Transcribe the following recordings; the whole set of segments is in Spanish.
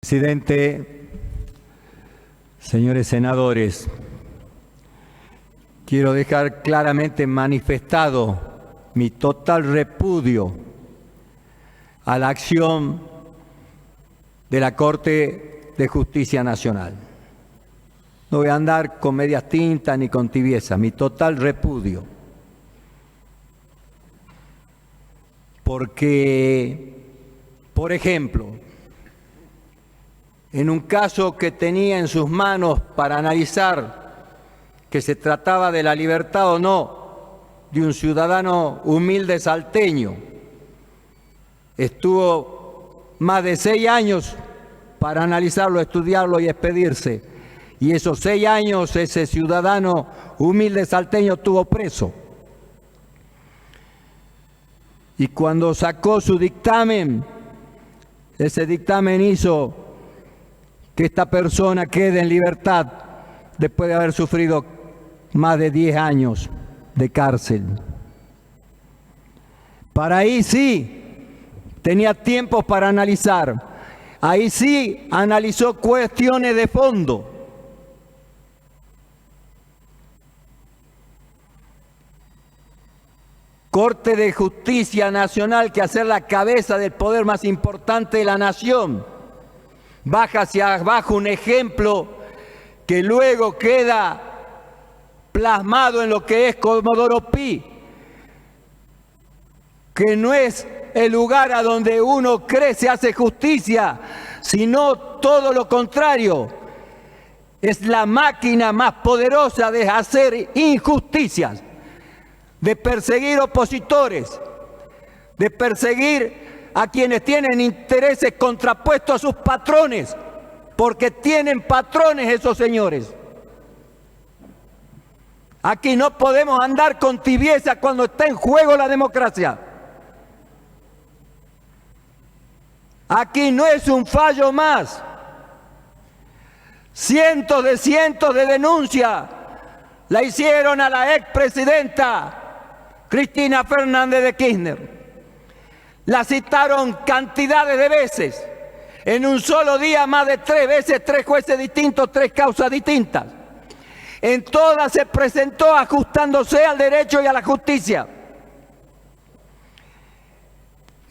Presidente, señores senadores, quiero dejar claramente manifestado mi total repudio a la acción de la Corte de Justicia Nacional. No voy a andar con medias tintas ni con tibieza, mi total repudio. Porque, por ejemplo, en un caso que tenía en sus manos para analizar que se trataba de la libertad o no de un ciudadano humilde salteño, estuvo más de 6 años para analizarlo, estudiarlo y expedirse. Y esos 6 años ese ciudadano humilde salteño estuvo preso. Y cuando sacó su dictamen, ese dictamen hizo que esta persona quede en libertad después de haber sufrido más de 10 años de cárcel. Para ahí sí tenía tiempo para analizar. Ahí sí analizó cuestiones de fondo. Corte de Justicia Nacional, que hacer la cabeza del poder más importante de la nación, baja hacia abajo un ejemplo que luego queda plasmado en lo que es Comodoro Pi, que no es el lugar a donde uno cree se hace justicia, sino todo lo contrario. Es la máquina más poderosa de hacer injusticias, de perseguir opositores, de perseguir a quienes tienen intereses contrapuestos a sus patrones, porque tienen patrones esos señores. Aquí no podemos andar con tibieza cuando está en juego la democracia. Aquí no es un fallo más. Cientos de denuncias la hicieron a la expresidenta Cristina Fernández de Kirchner. La citaron cantidades de veces. En un solo día más de 3 veces, 3 jueces distintos, 3 causas distintas. En todas se presentó ajustándose al derecho y a la justicia.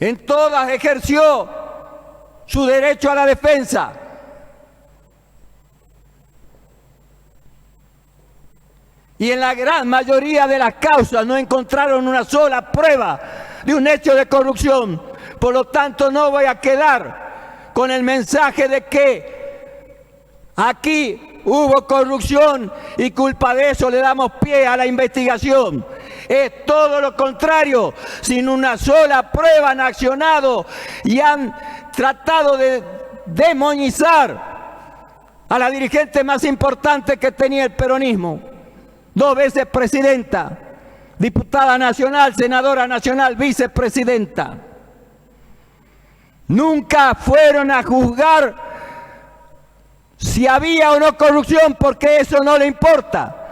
En todas ejerció su derecho a la defensa. Y en la gran mayoría de las causas no encontraron una sola prueba de un hecho de corrupción. Por lo tanto, no voy a quedar con el mensaje de que aquí hubo corrupción y culpa de eso le damos pie a la investigación. Es todo lo contrario. Sin una sola prueba han accionado y han tratado de demonizar a la dirigente más importante que tenía el peronismo. 2 veces presidenta, diputada nacional, senadora nacional, vicepresidenta. Nunca fueron a juzgar si había o no corrupción, porque eso no le importa.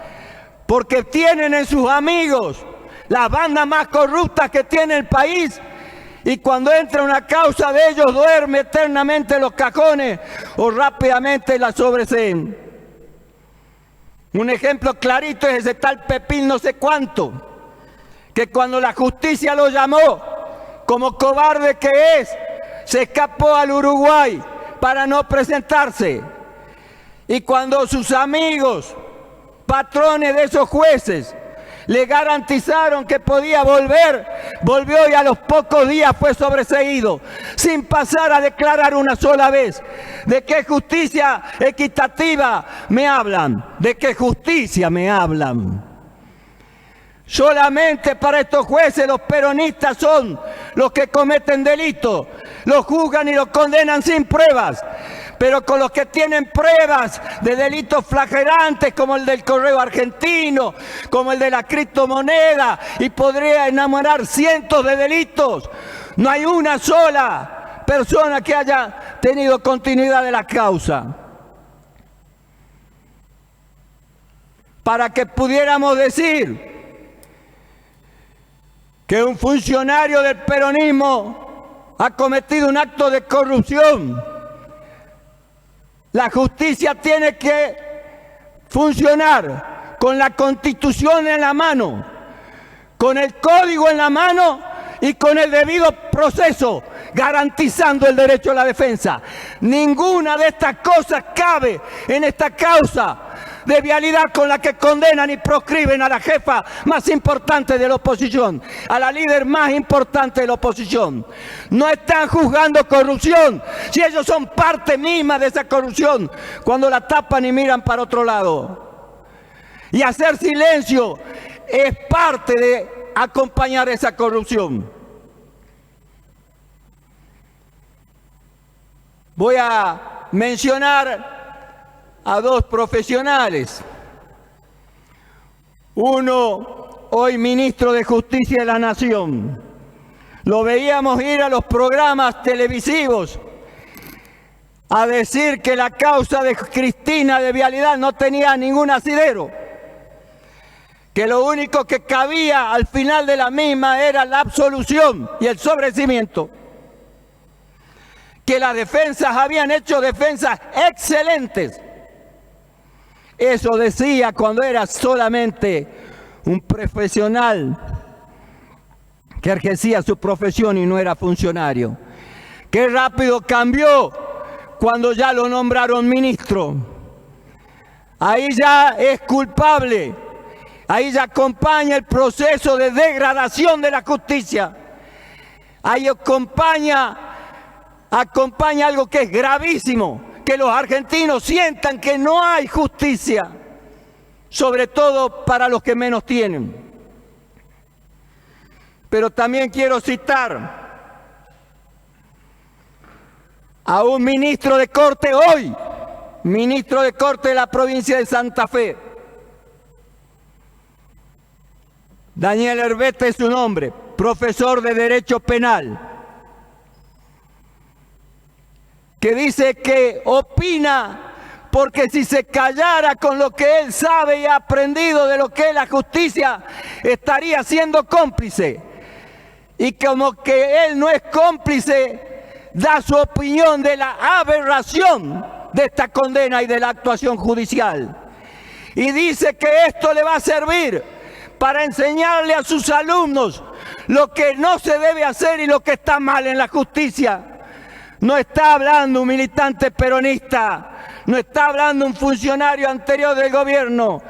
Porque tienen en sus amigos las bandas más corruptas que tiene el país, y cuando entra una causa de ellos duerme eternamente en los cajones o rápidamente la sobreseen. Un ejemplo clarito es ese tal Pepín no sé cuánto, que cuando la justicia lo llamó, como cobarde que es, se escapó al Uruguay para no presentarse. Y cuando sus amigos, patrones de esos jueces, le garantizaron que podía volver, volvió y a los pocos días fue sobreseído, sin pasar a declarar una sola vez. ¿De qué justicia equitativa me hablan? ¿De qué justicia me hablan? Solamente para estos jueces los peronistas son los que cometen delitos, los juzgan y los condenan sin pruebas. Pero con los que tienen pruebas de delitos flagelantes como el del correo argentino, como el de la criptomoneda, y podría enumerar cientos de delitos, no hay una sola persona que haya tenido continuidad de la causa. Para que pudiéramos decir que un funcionario del peronismo ha cometido un acto de corrupción, La justicia tiene que funcionar con la Constitución en la mano, con el Código en la mano y con el debido proceso, garantizando el derecho a la defensa. Ninguna de estas cosas cabe en esta causa de vialidad con la que condenan y proscriben a la jefa más importante de la oposición, a la líder más importante de la oposición. No están juzgando corrupción, si ellos son parte misma de esa corrupción, cuando la tapan y miran para otro lado. Y hacer silencio es parte de acompañar esa corrupción. Voy a mencionar a dos profesionales. Uno, hoy ministro de Justicia de la Nación. Lo veíamos ir a los programas televisivos a decir que la causa de Cristina de vialidad no tenía ningún asidero, que lo único que cabía al final de la misma era la absolución y el sobreseimiento, que las defensas habían hecho defensas excelentes. Eso decía cuando era solamente un profesional que ejercía su profesión y no era funcionario. Qué rápido cambió cuando ya lo nombraron ministro. Ahí ya es culpable, ahí ya acompaña el proceso de degradación de la justicia. Ahí acompaña algo que es gravísimo, que los argentinos sientan que no hay justicia, sobre todo para los que menos tienen. Pero también quiero citar a un ministro de Corte hoy, ministro de Corte de la provincia de Santa Fe. Daniel Herbete es su nombre, profesor de Derecho Penal, que dice que opina porque si se callara con lo que él sabe y ha aprendido de lo que es la justicia, estaría siendo cómplice. Y como que él no es cómplice, da su opinión de la aberración de esta condena y de la actuación judicial. Y dice que esto le va a servir para enseñarle a sus alumnos lo que no se debe hacer y lo que está mal en la justicia. No está hablando un militante peronista, no está hablando un funcionario anterior del gobierno,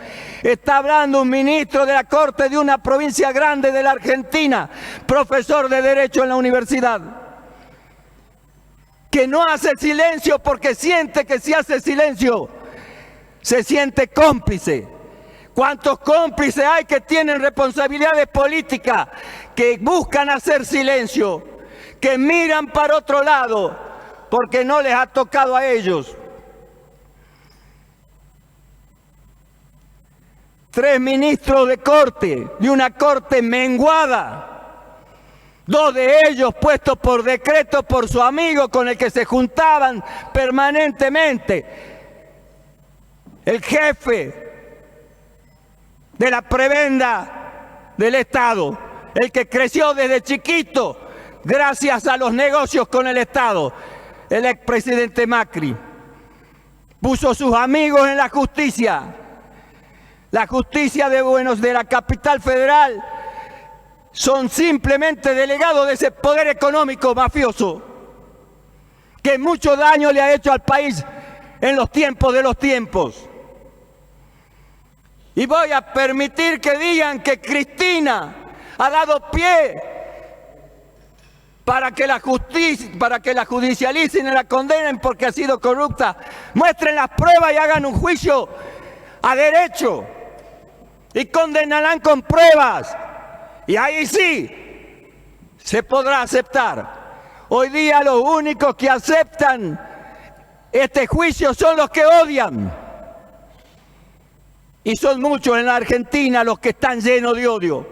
está hablando un ministro de la Corte de una provincia grande de la Argentina, profesor de Derecho en la universidad, que no hace silencio porque siente que si hace silencio se siente cómplice. ¿Cuántos cómplices hay que tienen responsabilidades políticas, que buscan hacer silencio, que miran para otro lado porque no les ha tocado a ellos? 3 ministros de corte, de una corte menguada, 2 de ellos puestos por decreto por su amigo con el que se juntaban permanentemente, el jefe de la prebenda del Estado, el que creció desde chiquito gracias a los negocios con el Estado, el expresidente Macri. Puso sus amigos en la justicia. La justicia de la capital federal son simplemente delegados de ese poder económico mafioso que mucho daño le ha hecho al país en los tiempos de los tiempos. Y voy a permitir que digan que Cristina ha dado pie para que la judicialicen y la condenen porque ha sido corrupta. Muestren las pruebas y hagan un juicio a derecho y condenarán con pruebas. Y ahí sí se podrá aceptar. Hoy día los únicos que aceptan este juicio son los que odian. Y son muchos en la Argentina los que están llenos de odio.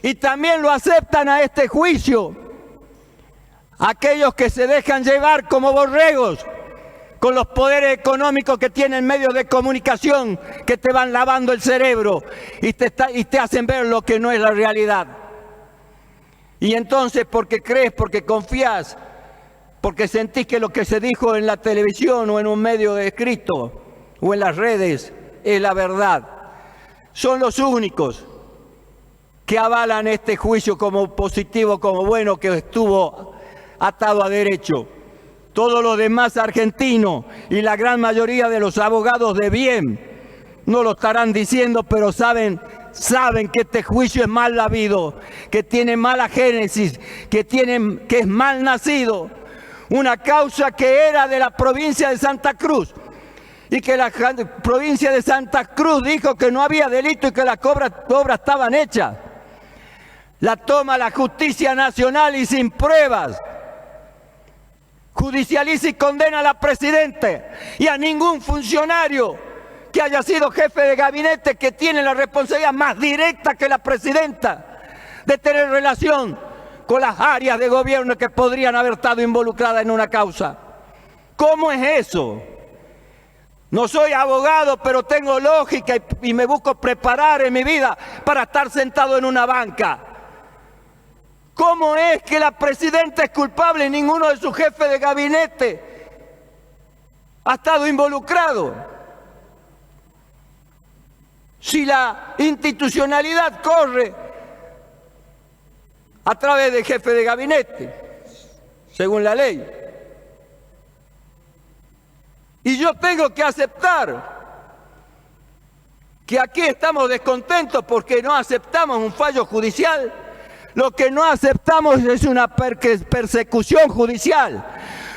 Y también lo aceptan a este juicio aquellos que se dejan llevar como borregos con los poderes económicos que tienen medios de comunicación que te van lavando el cerebro y te hacen ver lo que no es la realidad. Y entonces, porque crees, porque confías, porque sentís que lo que se dijo en la televisión o en un medio escrito o en las redes es la verdad. Son los únicos que avalan este juicio como positivo, como bueno, que estuvo atado a derecho. Todos los demás argentinos y la gran mayoría de los abogados de bien no lo estarán diciendo, pero saben que este juicio es mal habido, que tiene mala génesis, que es mal nacido. Una causa que era de la provincia de Santa Cruz y que la provincia de Santa Cruz dijo que no había delito y que las obras estaban hechas. La toma la justicia nacional y sin pruebas judicializa y condena a la presidenta y a ningún funcionario que haya sido jefe de gabinete, que tiene la responsabilidad más directa que la presidenta de tener relación con las áreas de gobierno que podrían haber estado involucradas en una causa. ¿Cómo es eso? No soy abogado, pero tengo lógica y me busco preparar en mi vida para estar sentado en una banca. ¿Cómo es que la presidenta es culpable y ninguno de sus jefes de gabinete ha estado involucrado? Si la institucionalidad corre a través del jefe de gabinete, según la ley. Y yo tengo que aceptar que aquí estamos descontentos porque no aceptamos un fallo judicial. Lo que no aceptamos es una persecución judicial.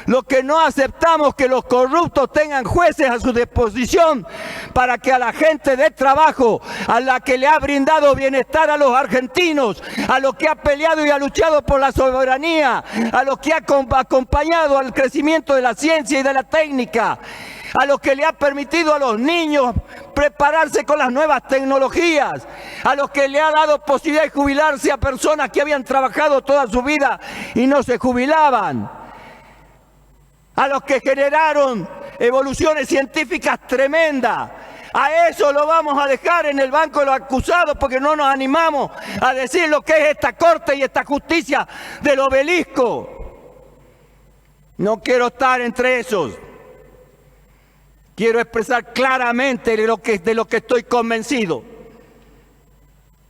Lo que no aceptamos es que los corruptos tengan jueces a su disposición para que a la gente de trabajo, a la que le ha brindado bienestar a los argentinos, a los que ha peleado y ha luchado por la soberanía, a los que ha acompañado al crecimiento de la ciencia y de la técnica, a los que le ha permitido a los niños prepararse con las nuevas tecnologías, a los que le ha dado posibilidad de jubilarse a personas que habían trabajado toda su vida y no se jubilaban, a los que generaron evoluciones científicas tremendas. A eso lo vamos a dejar en el banco de los acusados porque no nos animamos a decir lo que es esta corte y esta justicia del obelisco. No quiero estar entre esos. Quiero expresar claramente de lo que estoy convencido.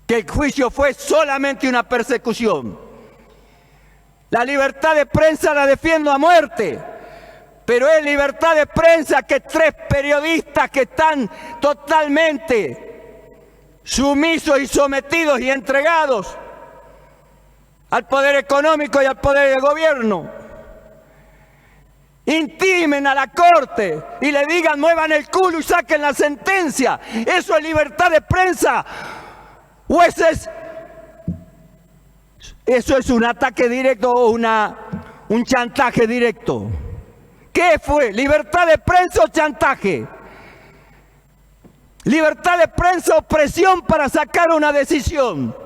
Que el juicio fue solamente una persecución. La libertad de prensa la defiendo a muerte. Pero es libertad de prensa que 3 periodistas que están totalmente sumisos y sometidos y entregados al poder económico y al poder del gobierno, intimen a la corte y le digan muevan el culo y saquen la sentencia. ¿Eso es libertad de prensa? ¿O eso es un ataque directo o un chantaje directo? ¿Qué fue? ¿Libertad de prensa o chantaje? Libertad de prensa o presión para sacar una decisión.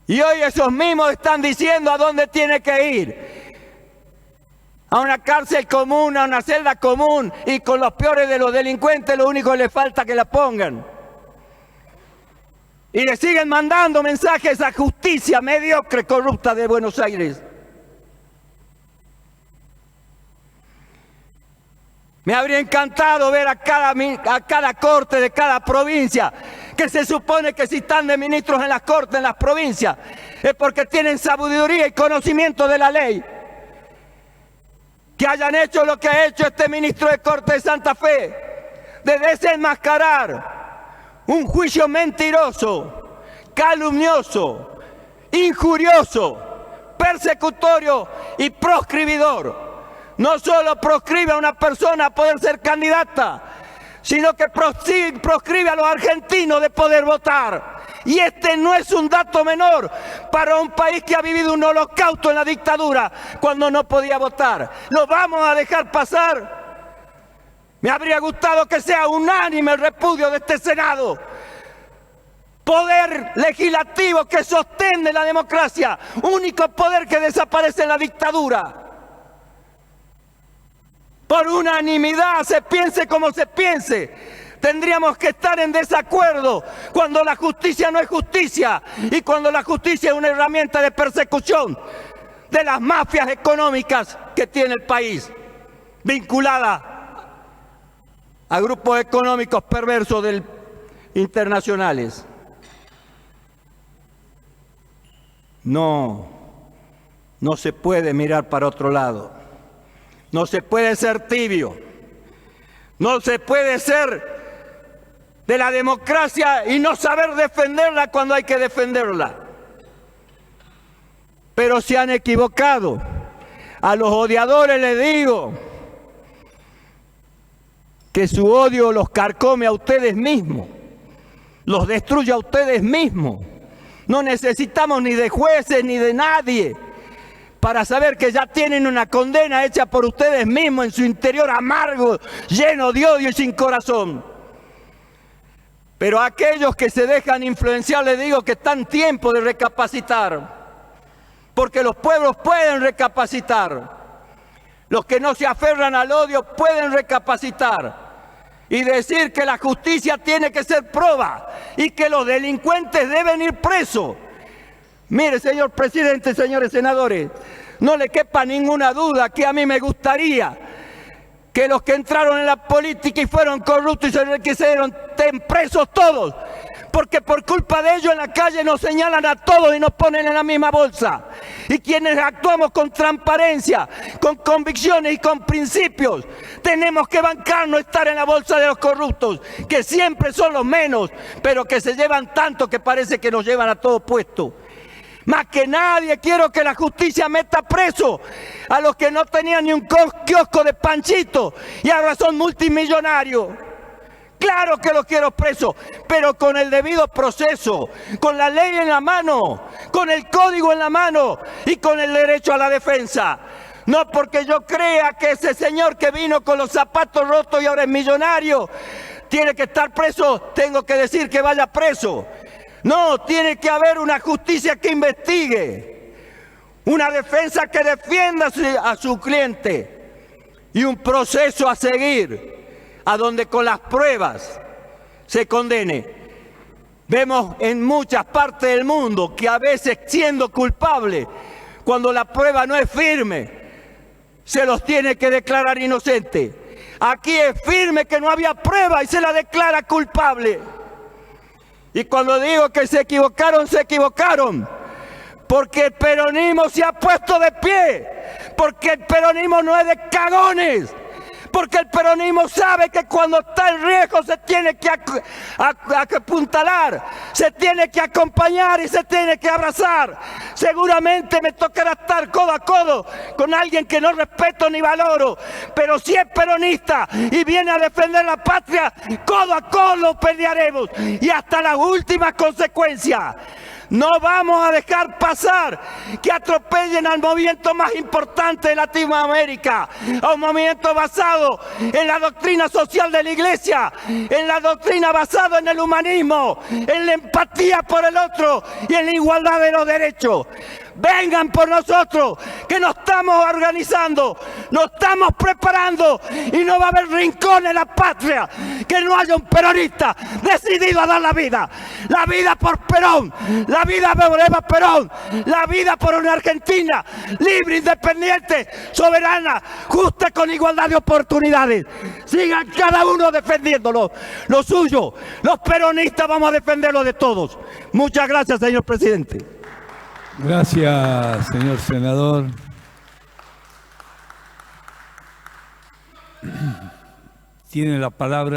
Y hoy esos mismos están diciendo a dónde tiene que ir. A una cárcel común, a una celda común, y con los peores de los delincuentes lo único que le falta es que la pongan. Y le siguen mandando mensajes a justicia mediocre, corrupta de Buenos Aires. Me habría encantado ver a cada corte de cada provincia, que se supone que si están de ministros en las cortes, en las provincias, es porque tienen sabiduría y conocimiento de la ley. Que hayan hecho lo que ha hecho este ministro de Corte de Santa Fe, de desenmascarar un juicio mentiroso, calumnioso, injurioso, persecutorio y proscribidor. No solo proscribe a una persona a poder ser candidata, sino que proscribe a los argentinos de poder votar. Y este no es un dato menor para un país que ha vivido un holocausto en la dictadura cuando no podía votar. ¿Lo vamos a dejar pasar? Me habría gustado que sea unánime el repudio de este Senado. Poder legislativo que sostiene la democracia, único poder que desaparece en la dictadura. Por unanimidad, se piense como se piense, tendríamos que estar en desacuerdo cuando la justicia no es justicia y cuando la justicia es una herramienta de persecución de las mafias económicas que tiene el país, vinculadas a grupos económicos perversos internacionales. No se puede mirar para otro lado. No se puede ser tibio. No se puede ser de la democracia y no saber defenderla cuando hay que defenderla. Pero se han equivocado. A los odiadores les digo que su odio los carcome a ustedes mismos, los destruye a ustedes mismos. No necesitamos ni de jueces ni de nadie para saber que ya tienen una condena hecha por ustedes mismos en su interior amargo, lleno de odio y sin corazón. Pero a aquellos que se dejan influenciar les digo que están en tiempo de recapacitar, porque los pueblos pueden recapacitar. Los que no se aferran al odio pueden recapacitar y decir que la justicia tiene que ser prueba y que los delincuentes deben ir presos. Mire, señor presidente, señores senadores, no le quepa ninguna duda que a mí me gustaría que los que entraron en la política y fueron corruptos y se enriquecieron estén presos todos, porque por culpa de ellos en la calle nos señalan a todos y nos ponen en la misma bolsa. Y quienes actuamos con transparencia, con convicciones y con principios, tenemos que bancarnos estar en la bolsa de los corruptos, que siempre son los menos, pero que se llevan tanto que parece que nos llevan a todos puestos. Más que nadie quiero que la justicia meta preso a los que no tenían ni un kiosco de panchito y ahora son multimillonarios. Claro que los quiero presos, pero con el debido proceso, con la ley en la mano, con el código en la mano y con el derecho a la defensa. No porque yo crea que ese señor que vino con los zapatos rotos y ahora es millonario, tiene que estar preso, tengo que decir que vaya preso. No, tiene que haber una justicia que investigue, una defensa que defienda a su cliente y un proceso a seguir, a donde con las pruebas se condene. Vemos en muchas partes del mundo que a veces siendo culpable, cuando la prueba no es firme, se los tiene que declarar inocentes. Aquí es firme que no había prueba y se la declara culpable. Y cuando digo que se equivocaron, porque el peronismo se ha puesto de pie, porque el peronismo no es de cagones, porque el peronismo sabe que cuando está en riesgo se tiene que apuntalar, se tiene que acompañar y se tiene que abrazar. Seguramente me tocará estar codo a codo con alguien que no respeto ni valoro, pero si es peronista y viene a defender la patria, codo a codo pelearemos y hasta las últimas consecuencias. No vamos a dejar pasar que atropellen al movimiento más importante de Latinoamérica, a un movimiento basado en la doctrina social de la Iglesia, en la doctrina basada en el humanismo, en la empatía por el otro y en la igualdad de los derechos. Vengan por nosotros, que nos estamos organizando, nos estamos preparando y no va a haber rincón en la patria que no haya un peronista decidido a dar la vida por Perón, la vida por Eva Perón, la vida por una Argentina libre, independiente, soberana, justa, con igualdad de oportunidades. Sigan cada uno defendiéndolo, lo suyo. Los peronistas vamos a defenderlo de todos. Muchas gracias, señor presidente. Gracias, señor senador. Tiene la palabra.